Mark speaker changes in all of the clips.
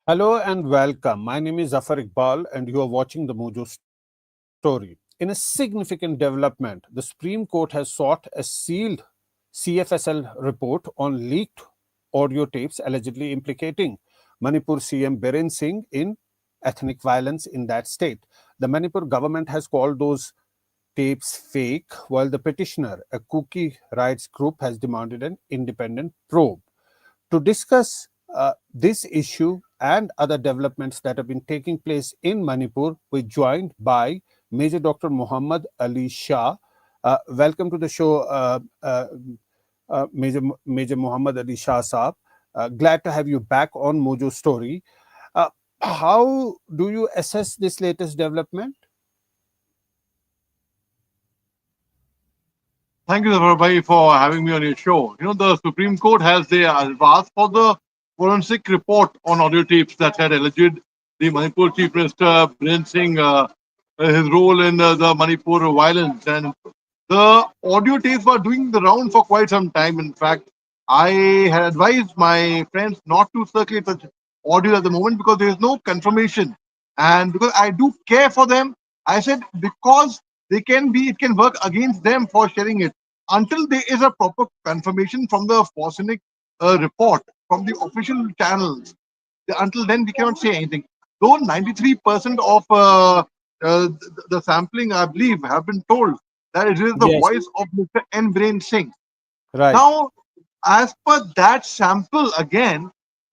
Speaker 1: Hello and welcome. My name is Zafar Iqbal, and you are watching the Mojo Story. In a significant development, the Supreme Court has sought a sealed CFSL report on leaked audio tapes allegedly implicating Manipur CM Biren Singh in ethnic violence in that state. The Manipur government has called those tapes fake, while the petitioner, a Kuki rights group, has demanded an independent probe. To discuss this issue and other developments that have been taking place in Manipur, we're joined by Major Dr. Muhammad Ali Shah. Welcome to the show, Major Muhammad Ali Shah Saab. Glad to have you back on Mojo Story. Uh, how do you assess this latest development?
Speaker 2: Thank you, Zafar Bhai, for having me on your show. The Supreme Court has asked for the forensic report on audio tapes that had alleged the Manipur Chief Minister Biren Singh, his role in the Manipur violence. And the audio tapes were doing the round for quite some time. In fact, I had advised my friends not to circulate such audio at the moment because there is no confirmation. And because I do care for them, I said because it can work against them for sharing it until there is a proper confirmation from the forensic report from the official channels. Until then, we cannot say anything. Though 93% of the sampling, I believe, have been told that it is the
Speaker 1: Yes,
Speaker 2: voice of Mr. N. Biren Singh.
Speaker 1: right.
Speaker 2: Now, as per that sample, again,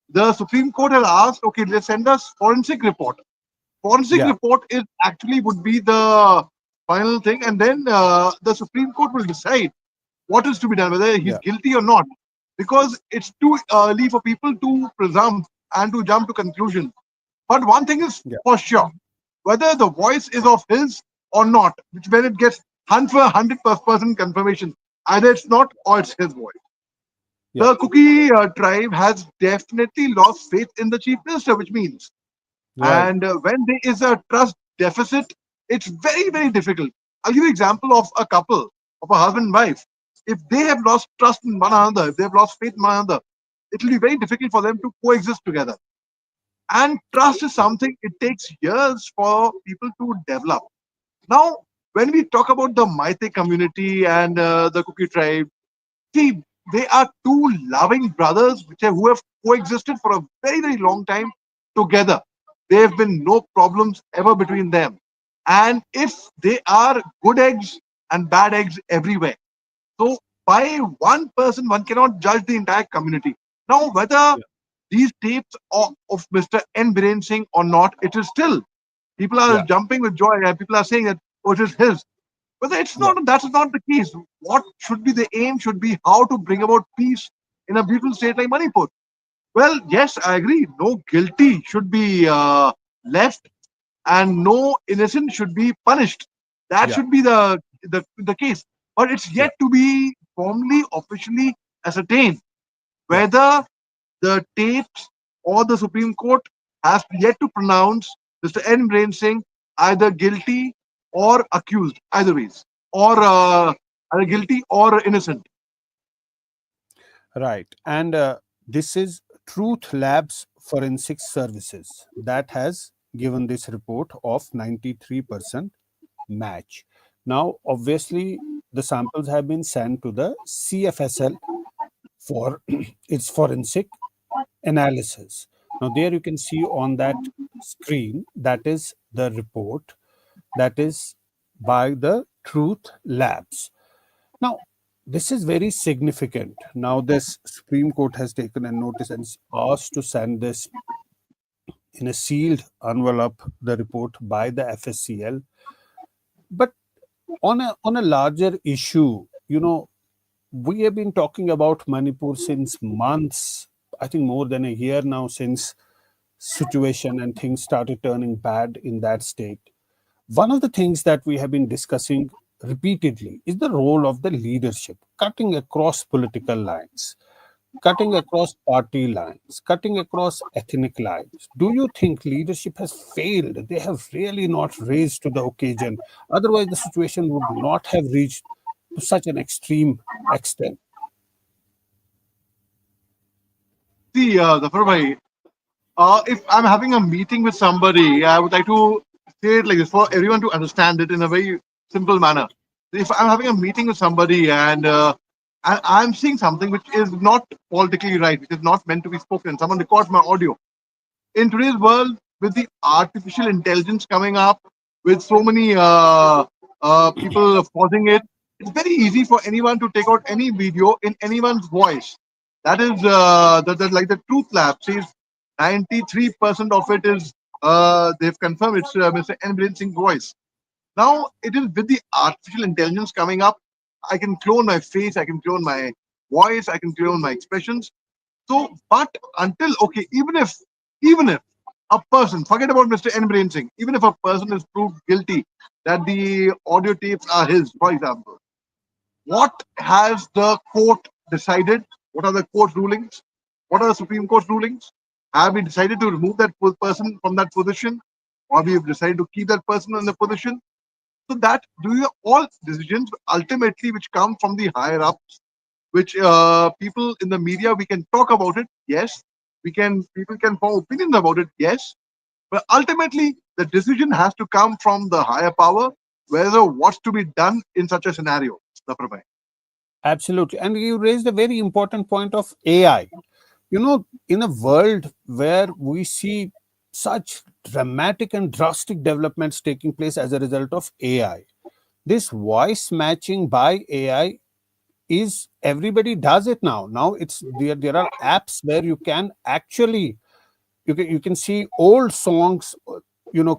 Speaker 2: the Supreme Court has asked, okay, let's send us forensic report. Forensic
Speaker 1: Yeah,
Speaker 2: report is actually would be the final thing, and then the Supreme Court will decide what is to be done, whether he's
Speaker 1: yeah,
Speaker 2: guilty or not, because it's too early for people to presume and to jump to conclusions. But one thing is
Speaker 1: yeah,
Speaker 2: for sure, whether the voice is of his or not, which when it gets 100% confirmation, either it's not or it's his voice.
Speaker 1: yeah,
Speaker 2: The Kuki tribe has definitely lost faith in the chief minister, which means,
Speaker 1: right.
Speaker 2: and when there is a trust deficit, it's very, very difficult. I'll give you an example of a couple, of a husband and wife. If they have lost trust in one another, if they have lost faith in one another, it will be very difficult for them to coexist together. And trust is something it takes years for people to develop. Now, when we talk about the Maite community and the Kuki tribe, see, they are two loving brothers who have coexisted for a very, very long time together. There have been no problems ever between them. And if they are good eggs and bad eggs everywhere. So by one person, one cannot judge the entire community. Now, whether
Speaker 1: Yeah,
Speaker 2: these tapes of Mr. N. Biren Singh or not, it is still. People are
Speaker 1: yeah,
Speaker 2: jumping with joy and people are saying that, oh, it is his. But it's
Speaker 1: yeah,
Speaker 2: not. That's not the case. What should be the aim? Should be how to bring about peace in a beautiful state like Manipur. Well, yes, I agree. No guilty should be left, and no innocent should be punished. That
Speaker 1: yeah,
Speaker 2: should be the case. But it's
Speaker 1: yeah,
Speaker 2: yet to be formally, officially ascertained
Speaker 1: yeah.
Speaker 2: whether the tapes or the Supreme Court has yet to pronounce Mr. N. Brain Singh either guilty or accused, either ways, or either guilty or innocent.
Speaker 1: Right. And this is Truth Labs Forensic Services that has given this report of 93% match. Now, obviously, the samples have been sent to the CFSL for its forensic analysis. Now, there you can see on that screen that is the report that is by the Truth Labs. Now, this is very significant. Now, this Supreme Court has taken a notice and asked to send this in a sealed envelope, the report by the FSCL. But on a larger issue, we have been talking about Manipur since months. I think more than a year now since situation and things started turning bad in that state. One of the things that we have been discussing repeatedly is the role of the leadership, cutting across political lines, cutting across party lines, cutting across ethnic lines. Do you think leadership has failed? They have really not raised to the occasion. Otherwise, the situation would not have reached to such an extreme extent.
Speaker 2: See, Zafar Bhai, If I'm having a meeting with somebody, I would like to say it like this for everyone to understand it in a very simple manner. If I'm having a meeting with somebody and I'm seeing something which is not politically right, which is not meant to be spoken, someone records my audio. In today's world, with the artificial intelligence coming up, with so many people pausing it, it's very easy for anyone to take out any video in anyone's voice. That is like the Truth Lab says, 93% of it is they've confirmed it's Mr. N. Biren Singh's voice. Now it is with the artificial intelligence coming up. I can clone my face, I can clone my voice, I can clone my expressions. So, but until okay, even if a person, forget about Mr. N. Brain Singh, even if a person is proved guilty that the audio tapes are his, for example, what has the court decided? What are the court rulings? What are the Supreme Court rulings? Have we decided to remove that person from that position, or we have decided to keep that person in the position? So that do all decisions ultimately which come from the higher ups, which people in the media we can talk about it, yes, we can people can form opinions about it, yes, but ultimately the decision has to come from the higher power, whether what's to be done in such a scenario. Saprabhai.
Speaker 1: Absolutely. And you raised a very important point of AI. In a world where we see such dramatic and drastic developments taking place as a result of AI, this voice matching by AI is everybody does it now. Now it's there are apps where you can actually you can see old songs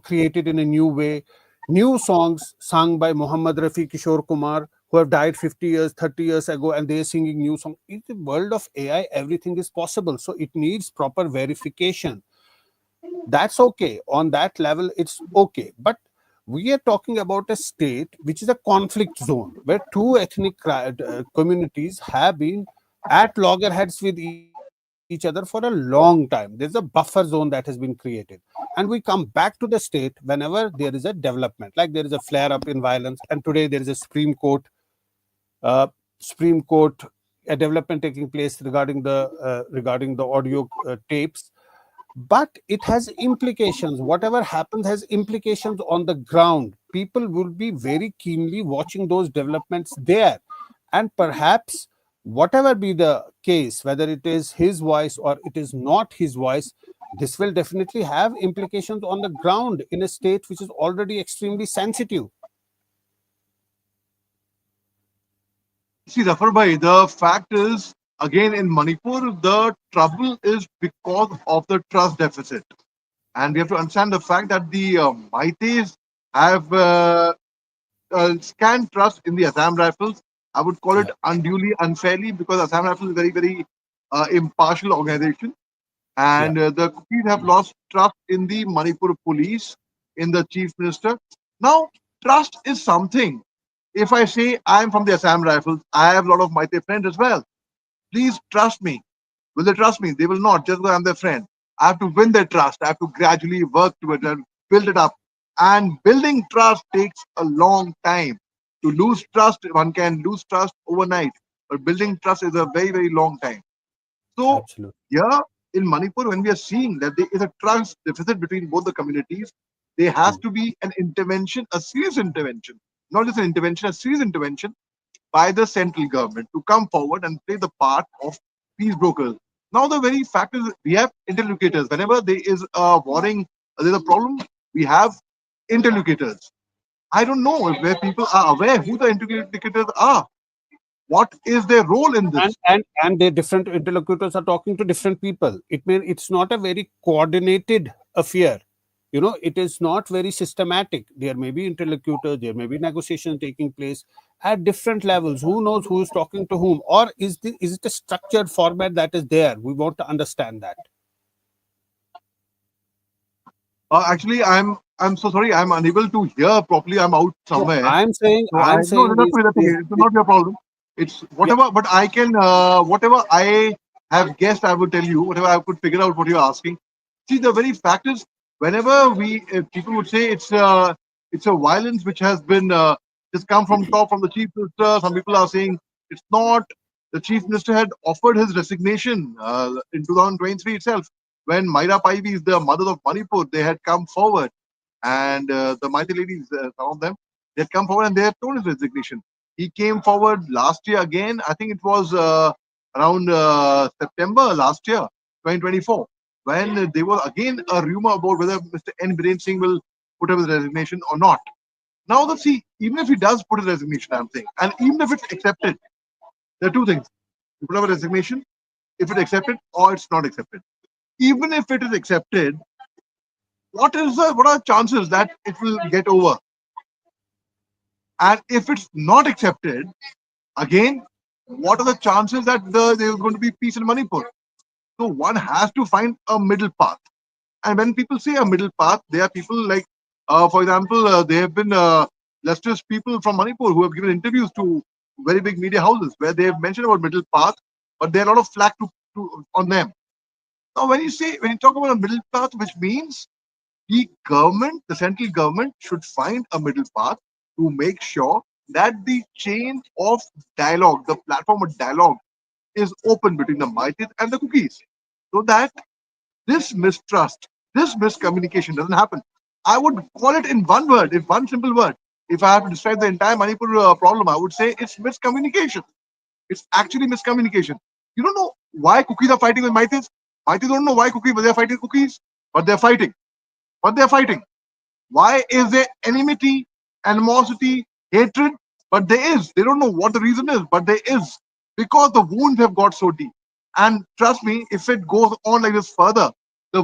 Speaker 1: created in a new way, new songs sung by Muhammad Rafi, Kishore Kumar, who have died 50 years 30 years ago, and they're singing new songs. In the world of AI, everything is possible, so it needs proper verification. That's okay. On that level, it's okay. But we are talking about a state which is a conflict zone where two ethnic communities have been at loggerheads with each other for a long time. There's a buffer zone that has been created. And we come back to the state whenever there is a development, like there is a flare up in violence. And today there is a uh, Supreme Court, a development taking place regarding the audio tapes, but it has implications. Whatever happens has implications on the ground. People will be very keenly watching those developments there, and perhaps whatever be the case, whether it is his voice or it is not his voice, this will definitely have implications on the ground in a state which is already extremely sensitive.
Speaker 2: See, Zafarbhai, the fact is, again in Manipur, the trouble is because of the trust deficit. And we have to understand the fact that the Maitis have scant trust in the Assam Rifles. I would call it
Speaker 1: Yeah,
Speaker 2: unduly, unfairly, because Assam Rifles is a very, very impartial organization.
Speaker 1: yeah,
Speaker 2: And the Cookies have lost trust in the Manipur police, in the chief minister. Now, trust is something. If I say I'm from the Assam Rifles, I have a lot of Maite friends as well. Please trust me. Will they trust me? They will not, just because I'm their friend. I have to win their trust. I have to gradually work towards it and build it up. And building trust takes a long time. To lose trust, one can lose trust overnight. But building trust is a very, very long time. So
Speaker 1: absolutely.
Speaker 2: here in Manipur, when we are seeing that there is a trust deficit between both the communities, there has
Speaker 1: Hmm.
Speaker 2: to be an intervention, a serious intervention, not just an intervention, a serious intervention by the central government to come forward and play the part of peace brokers. Now, the very fact is we have interlocutors. Whenever there is a warring, there's a problem, we have interlocutors. I don't know if where people are aware who the interlocutors are. What is their role in
Speaker 1: and
Speaker 2: this?
Speaker 1: and and the different interlocutors are talking to different people. It means it's not a very coordinated affair. It is not very systematic. There may be interlocutors, there may be negotiation taking place at different levels. Who knows who is talking to whom, or is it a structured format that is there? We want to understand that.
Speaker 2: Actually, I'm so sorry. I'm unable to hear properly. I'm out
Speaker 1: No,
Speaker 2: somewhere.
Speaker 1: i'm saying
Speaker 2: So I
Speaker 1: i'm
Speaker 2: no,
Speaker 1: saying
Speaker 2: that's
Speaker 1: this
Speaker 2: okay. That's okay.
Speaker 1: this,
Speaker 2: It's
Speaker 1: this
Speaker 2: not your problem. It's
Speaker 1: yeah.
Speaker 2: whatever. But I can whatever I have guessed. I would tell you whatever I could figure out what you're asking. See, the very fact is, whenever we people would say it's a violence which has been just come from top from the chief minister. Some people are saying it's not. The chief minister had offered his resignation in 2023 itself. when Myra Paivis, the mother of Manipur, they had come forward, and the Maiti ladies, some of them, they had come forward and they had told his resignation. He came forward last year again. I think it was around September last year, 2024, when there was again a rumor about whether Mr. N. Biren Singh will put up his resignation or not. Now, the see, even if he does put his resignation, I'm saying, and even if it's accepted, there are two things: you put up a resignation, if it's accepted, or it's not accepted. Even if it is accepted, what are the chances that it will get over? And if it's not accepted, again, what are the chances that there's going to be peace in Manipur? So one has to find a middle path. And when people say a middle path, there are people like, for example, there have been leftist people from Manipur who have given interviews to very big media houses where they have mentioned about middle path, but there are a lot of flack on them. Now, when you talk about a middle path, which means the central government should find a middle path to make sure that the chain of dialogue, the platform of dialogue, is open between the Maitis and the cookies, so that this mistrust, this miscommunication doesn't happen. I would call it in one word, if one simple word. If I have to describe the entire Manipur problem, I would say it's miscommunication. It's actually miscommunication. You don't know why cookies are fighting with Maitis. Maitis don't know why cookies, but they're fighting cookies. But they're fighting. But they're fighting. Why is there enmity, animosity, hatred? But there is. They don't know what the reason is, but there is. Because the wounds have got so deep. And trust me, if it goes on like this further, the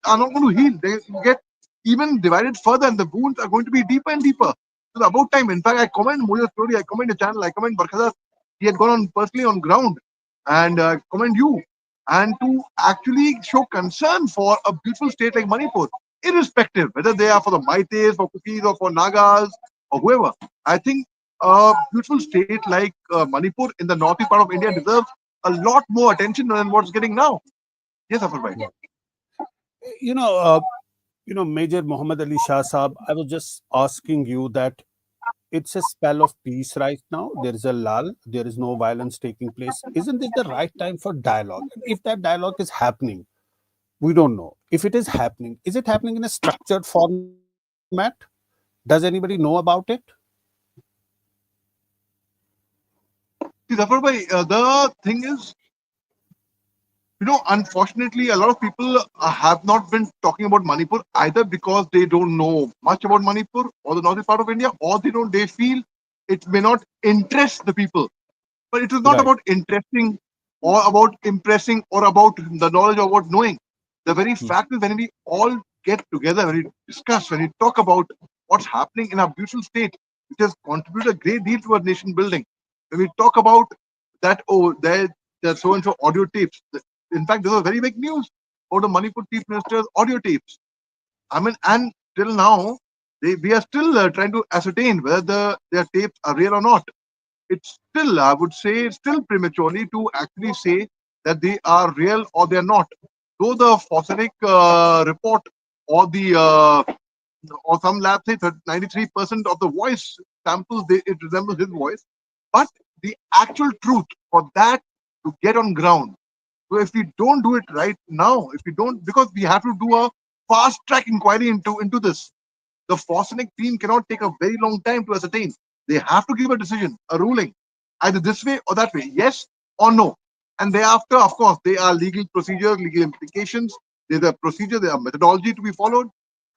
Speaker 2: are not going to heal. They get even divided further, and the wounds are going to be deeper and deeper. It's about time. In fact, I comment Mojo's story, I comment the channel, I comment Barkhadar. He had gone on personally on ground, and comment you. And to actually show concern for a beautiful state like Manipur, irrespective whether they are for the Maites, for cookies, or for Nagas, or whoever. I think a beautiful state like Manipur in the northeast part of India deserves a lot more attention than what's getting now. Yes, Afar bhai.
Speaker 1: Yeah. You know, uh, Major Muhammad Ali Shah Saab, I was just asking you that it's a spell of peace right now. There is a lull. There is no violence taking place. Isn't it the right time for dialogue? And if that dialogue is happening, we don't know. If it is happening, is it happening in a structured format? Does anybody know about it?
Speaker 2: See, Zafar bhai, the thing is, unfortunately, a lot of people have not been talking about Manipur either because they don't know much about Manipur or the northeast part of India, or they feel it may not interest the people. But it is not
Speaker 1: Right.
Speaker 2: about interesting or about impressing or about the knowledge or about knowing. The very
Speaker 1: Hmm.
Speaker 2: fact is when we all get together, when we discuss, when we talk about what's happening in our beautiful state, which has contributed a great deal to our nation building. When we talk about that, oh, there's so and so audio tapes. In fact, this was very big news about the Manipur Chief Minister's audio tapes. I mean, and till now, we are still trying to ascertain whether their tapes are real or not. It's still, I would say, still prematurely to actually say that they are real or they're not. Though the Fosenic report or the or some labs say 93% of the voice samples it resembles his voice, but the actual truth for that to get on ground. So if we don't do it right now, if we don't, because we have to do a fast track inquiry into this, the Fosenic team cannot take a very long time to ascertain. They have to give a decision, a ruling, either this way or that way, yes or no. And thereafter, of course, there are legal procedures, legal implications. There's a procedure, there's a methodology to be followed,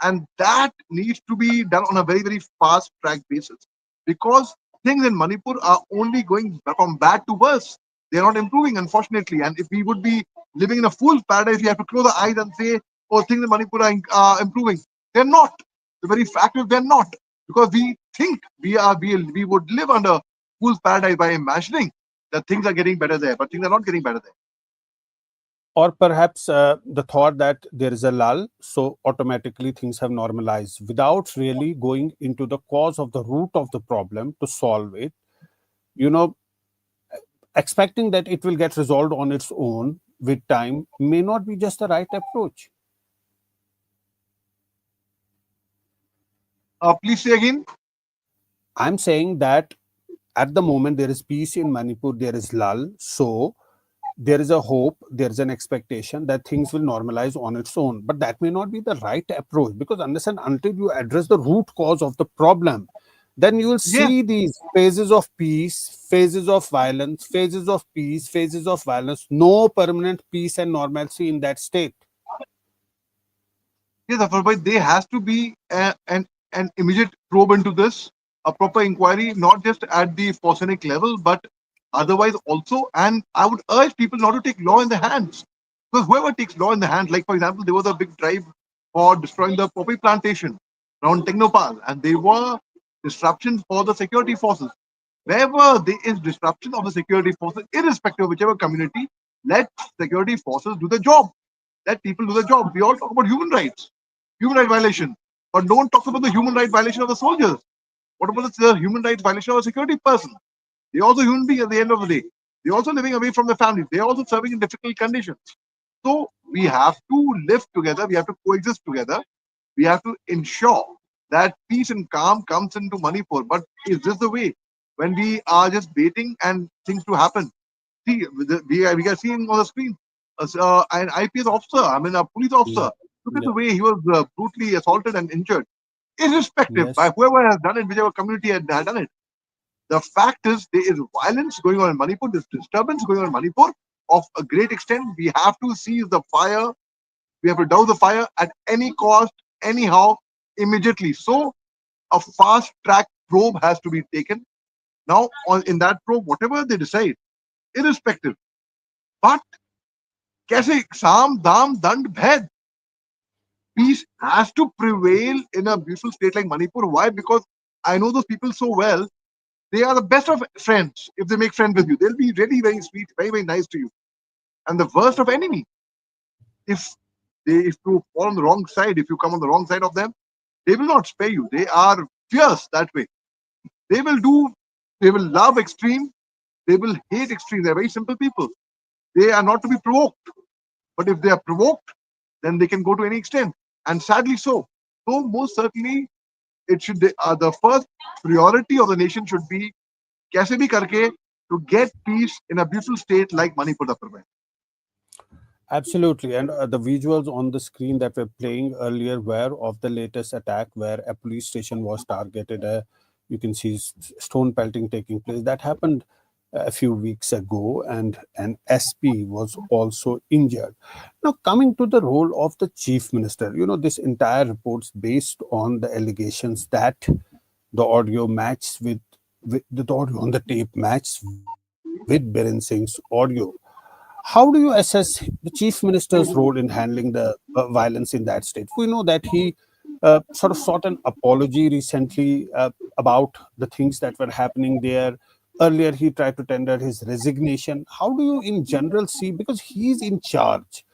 Speaker 2: and that needs to be done on a very, very fast track basis. Because things in Manipur are only going from bad to worse. They're not improving, unfortunately. And if we would be living in a fool's paradise, we have to close our eyes and say, oh, things in Manipur are improving. They're not. The very fact is they're not, because we think we would live under fool's paradise by imagining that things are getting better there, but things are not getting better there.
Speaker 1: Or perhaps the thought that there is a lull, so automatically things have normalized without really going into the cause of the root of the problem to solve it. You know, expecting that it will get resolved on its own with time may not be just the right approach.
Speaker 2: Please say again.
Speaker 1: I'm saying that at the moment there is peace in Manipur, there is lull. So there is a hope, there is an expectation that things will normalize on its own. But that may not be the right approach, because unless and until you address the root cause of the problem, then you will
Speaker 2: Yes,
Speaker 1: see these phases of peace, phases of violence, phases of peace, phases of violence, no permanent peace and normalcy in that state.
Speaker 2: yes, Afar, there has to be an immediate probe into this, a proper inquiry, not just at the Fosenic level, but otherwise also. And I would urge people not to take law in their hands. Because whoever takes law in the hand, like for example, there was a big drive for destroying the poppy plantation around Technopal, and they were disruptions for the security forces. Wherever there is disruption of the security forces, irrespective of whichever community, let security forces do the job. Let people do the job. We all talk about human rights, human right violation, but no one talks about the human right violation of the soldiers. What about the human rights violation of a security person? They're also human beings at the end of the day. They're also living away from their families. They're also serving in difficult conditions. So we have to live together. We have to coexist together. We have to ensure that peace and calm comes into Manipur. But is this the way? When we are just waiting and things to happen. See, we are seeing on the screen an IPS officer, I mean a police
Speaker 1: Yeah,
Speaker 2: officer. Look at
Speaker 1: yeah,
Speaker 2: the way he was brutally assaulted and injured, irrespective by
Speaker 1: yes,
Speaker 2: whoever has done it, whichever community had done it. The fact is, there is violence going on in Manipur, there's disturbance going on in Manipur of a great extent. We have to seize the fire, we have to douse the fire at any cost, anyhow, immediately. So, a fast track probe has to be taken. Now, in that probe, whatever they decide, irrespective. But, कैसे साम दाम दंड भेद, peace has to prevail in a beautiful state like Manipur. Why? Because I know those people so well. They are the best of friends. If they make friends with you, they'll be really very sweet, very, very nice to you. And the worst of enemy, if if you fall on the wrong side, if you come on the wrong side of them, they will not spare you. They are fierce that way. They will do, they will love extreme, they will hate extreme. They're very simple people. They are not to be provoked. But if they are provoked, then they can go to any extent. And sadly so. So most certainly, it should the first priority of the nation should be kaise bhi karke to get peace in a beautiful state like Manipur.
Speaker 1: absolutely. And the visuals on the screen that were playing earlier were of the latest attack where a police station was targeted. You can see stone pelting taking place. That happened a few weeks ago, and an SP was also injured. Now, coming to the role of the chief minister, this entire report's based on the allegations that the audio matched with the audio on the tape matched with Biren Singh's audio. How do you assess the chief minister's role in handling the violence in that state? We know that he sort of sought an apology recently about the things that were happening there. Earlier, he tried to tender his resignation. How do you, in general, see? Because he's in charge.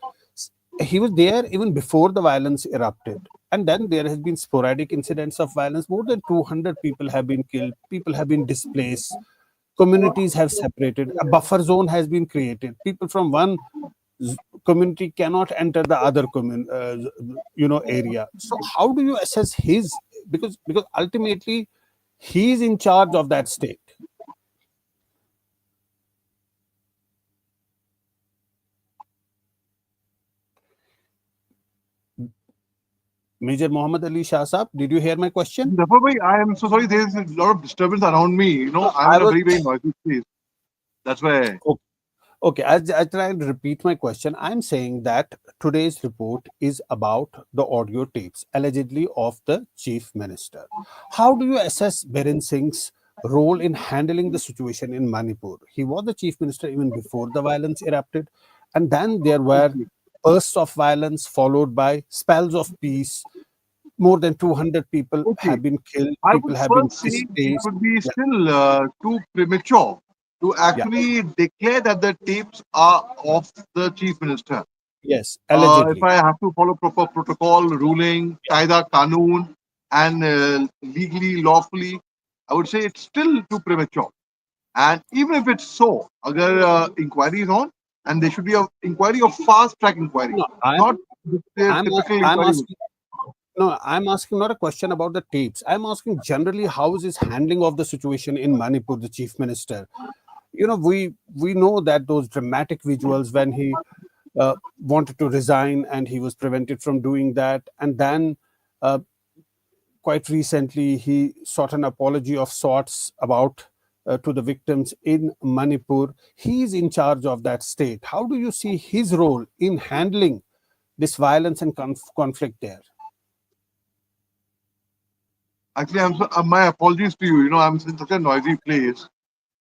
Speaker 1: He was there even before the violence erupted. And then there has been sporadic incidents of violence. More than 200 people have been killed. People have been displaced, communities have separated, a buffer zone has been created, people from one community cannot enter the other area. So how do you assess his, because ultimately he is in charge of that state. Major Muhammad Ali Shah Saab, did you hear my question?
Speaker 2: I am so sorry. There is a lot of disturbance around me. I'm
Speaker 1: I
Speaker 2: in a
Speaker 1: was
Speaker 2: very, very noisy place. That's why.
Speaker 1: Okay, I try and repeat my question. I'm saying that today's report is about the audio tapes, allegedly of the chief minister. How do you assess Biren Singh's role in handling the situation in Manipur? He was the chief minister even before the violence erupted, and then there were
Speaker 2: Okay.
Speaker 1: bursts of violence followed by spells of peace. More than 200 people
Speaker 2: Okay.
Speaker 1: have been killed,
Speaker 2: I
Speaker 1: people
Speaker 2: would
Speaker 1: have been
Speaker 2: first say it
Speaker 1: displaced.
Speaker 2: would be
Speaker 1: Yeah,
Speaker 2: still too premature to
Speaker 1: yeah,
Speaker 2: actually declare that the tapes are of the chief minister.
Speaker 1: yes,
Speaker 2: If
Speaker 1: allegedly.
Speaker 2: I have to follow proper protocol, ruling,
Speaker 1: Yeah.
Speaker 2: qaida, qanoon, and legally, lawfully, I would say it's still too premature. And even if it's so, agar inquiry is on, and there should be an inquiry of fast track inquiry,
Speaker 1: No,
Speaker 2: not the
Speaker 1: I'm
Speaker 2: typical
Speaker 1: I'm
Speaker 2: inquiry.
Speaker 1: asking. No, I'm asking not a question about the tapes. I'm asking generally how is his handling of the situation in Manipur, the chief minister. we know that those dramatic visuals when he wanted to resign and he was prevented from doing that, and then uh, quite recently he sought an apology of sorts about to the victims in Manipur. He is in charge of that state. How do you see his role in handling this violence and conflict there?
Speaker 2: Actually, my apologies to you. I'm in such a noisy place.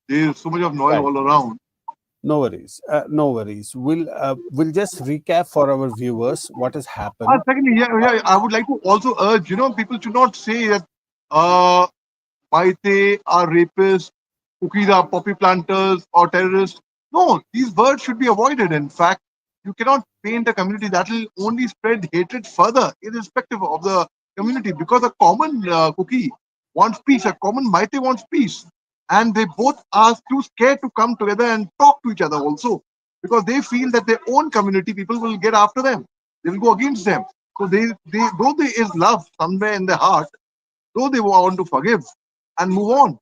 Speaker 2: There is so much of noise
Speaker 1: Right.
Speaker 2: all around.
Speaker 1: No worries. No worries. We'll just recap for our viewers what has happened.
Speaker 2: Secondly, yeah, I would like to also urge, people should not say that uh, Maite are rapists, cookies are poppy planters or terrorists. No, these words should be avoided. In fact, you cannot paint a community that will only spread hatred further, irrespective of the community, because a common cookie wants peace, a common Maite wants peace. And they both are too scared to come together and talk to each other also, because they feel that their own community people will get after them. They will go against them. So though there is love somewhere in their heart, though they want to forgive and move on,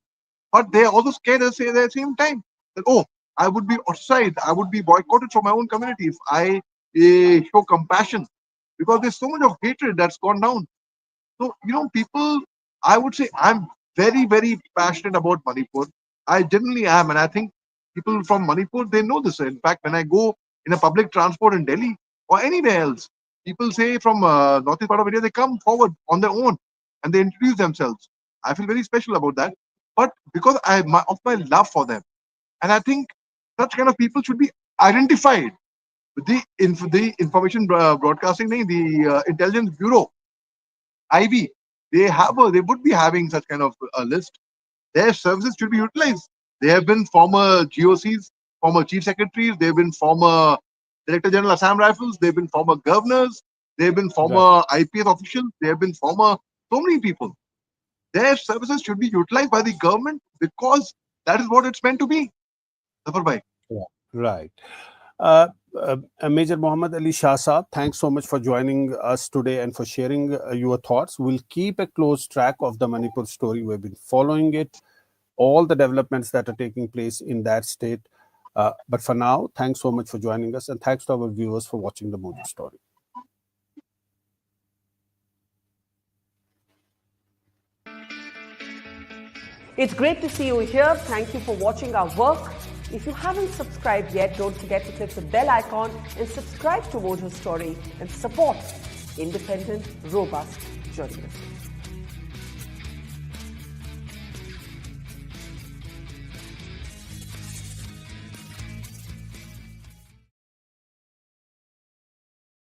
Speaker 2: but they are also scared at the same time that, oh, I would be ostracized, I would be boycotted from my own community if I show compassion, because there's so much of hatred that's gone down. So, people, I would say I'm very, very passionate about Manipur. I genuinely am. And I think people from Manipur, they know this. In fact, when I go in a public transport in Delhi or anywhere else, people say from northeast part of India, they come forward on their own and they introduce themselves. I feel very special about that. But because of my love for them. And I think such kind of people should be identified with the information broadcasting, the intelligence bureau IB, they would be having such kind of a list. Their services should be utilized. They have been former GOCs, former chief secretaries. They've been former Director General Assam Rifles. They've been former governors. They've been
Speaker 1: Right.
Speaker 2: former IPS officials. They have been former so many people. Their services should be utilized by the government because that is what it's meant to be. Zafar bhai.
Speaker 1: Yeah. Right. Uh, Major Muhammad Ali Shah Saab, thanks so much for joining us today and for sharing your thoughts. We'll keep a close track of the Manipur story. We've been following it, all the developments that are taking place in that state. But for now, thanks so much for joining us, and thanks to our viewers for watching the Mojo story.
Speaker 3: It's great to see you here. Thank you for watching our work. If you haven't subscribed yet, don't forget to click the bell icon and subscribe to Mojo Story and support independent, robust journalism.